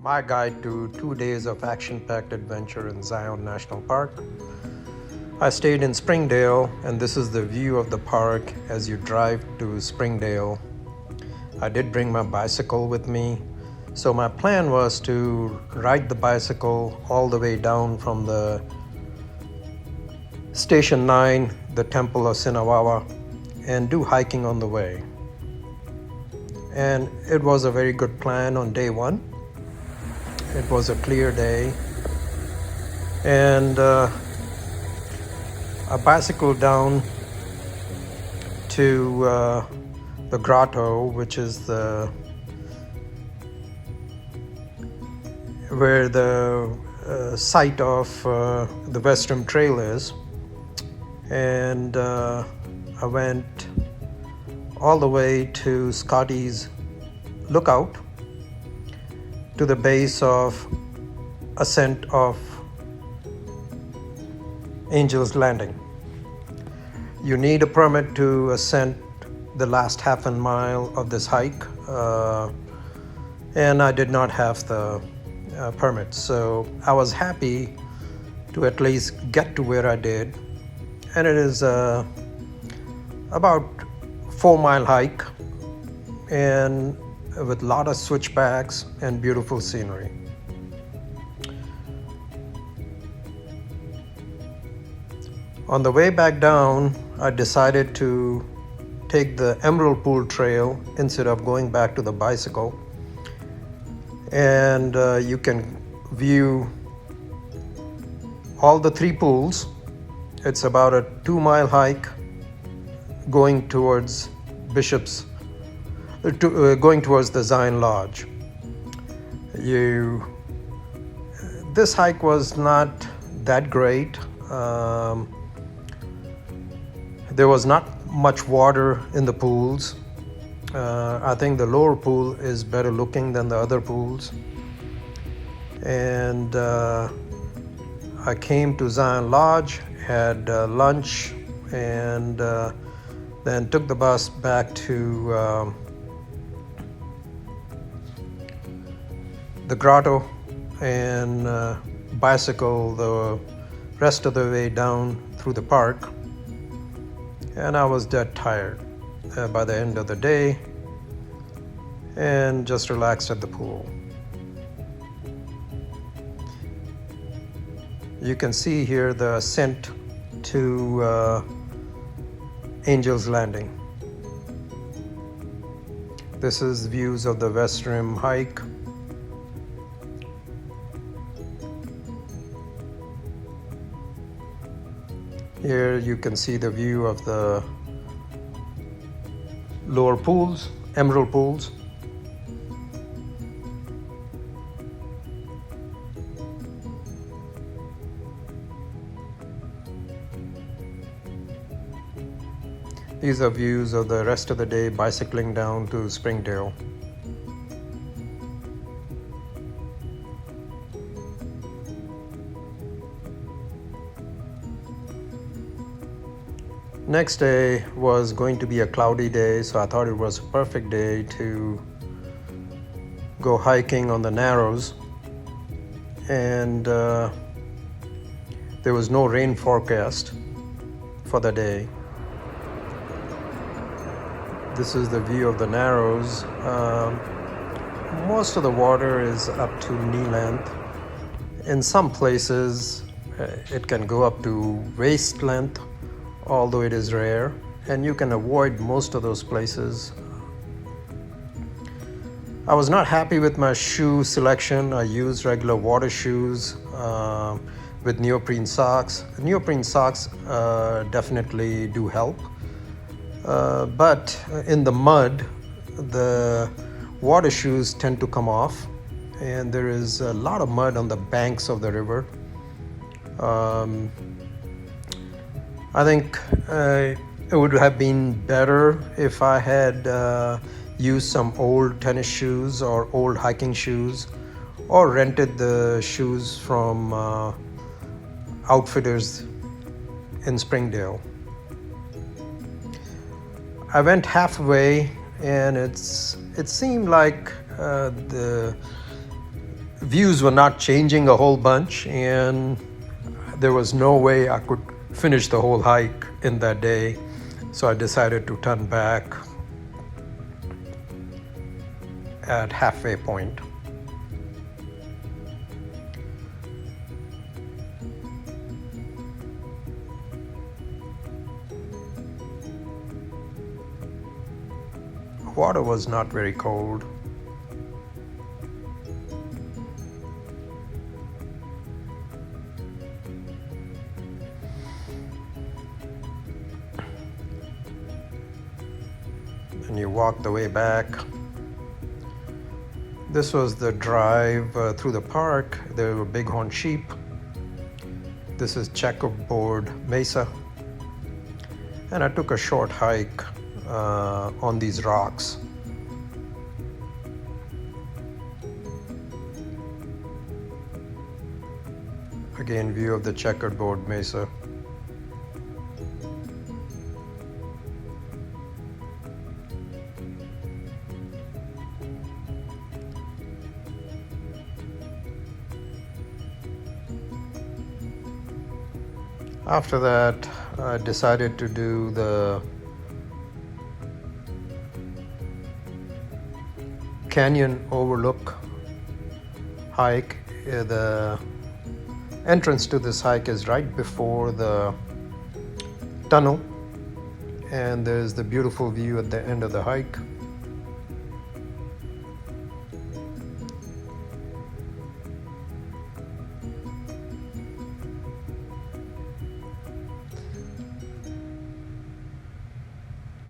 my guide to 2 days of action-packed adventure in Zion National Park. I stayed in Springdale, and this is the view of the park as you drive to Springdale. I did bring my bicycle with me, so my plan was to ride the bicycle all the way down from the Station 9, the Temple of Sinawawa, and do hiking on the way. And it was a very good plan on day one. It was a clear day, and I bicycled down to the grotto, which is where the site of the West Rim Trail is, and I went all the way to Scotty's Lookout, to the base of ascent of Angel's Landing. You need a permit to ascend the last half a mile of this hike, and I did not have the permit, so I was happy to at least get to where I did. And it is about 4-mile hike, and with a lot of switchbacks and beautiful scenery. On the way back down, I decided to take the Emerald Pool Trail instead of going back to the bicycle. And you can view all the 3 pools. It's about a 2-mile hike going towards going towards the Zion Lodge. This hike was not that great. There was not much water in the pools. I think the lower pool is better looking than the other pools. And I came to Zion Lodge, had lunch, and then took the bus back to the grotto and bicycle the rest of the way down through the park. And I was dead tired by the end of the day, and just relaxed at the pool. You can see here the ascent to Angel's Landing. This is views of the West Rim hike. Here you can see the view of the lower pools, emerald pools. These are views of the rest of the day bicycling down to Springdale. Next day was going to be a cloudy day, so I thought it was a perfect day to go hiking on the Narrows. And there was no rain forecast for the day. This is the view of the Narrows. Most of the water is up to knee length. In some places, it can go up to waist length, although it is rare, and you can avoid most of those places. I was not happy with my shoe selection. I used regular water shoes with neoprene socks. Neoprene socks definitely do help, but in the mud, the water shoes tend to come off, and there is a lot of mud on the banks of the river. I think it would have been better if I had used some old tennis shoes or old hiking shoes, or rented the shoes from outfitters in Springdale. I went halfway, and it seemed like the views were not changing a whole bunch, and there was no way I could finish the whole hike in that day. So I decided to turn back at halfway point. Water was not very cold. And you walk the way back. This was the drive through the park. There were bighorn sheep. This is Checkerboard Mesa. And I took a short hike on these rocks. Again, view of the Checkerboard Mesa. After that, I decided to do the Canyon Overlook hike. The entrance to this hike is right before the tunnel, and there's the beautiful view at the end of the hike.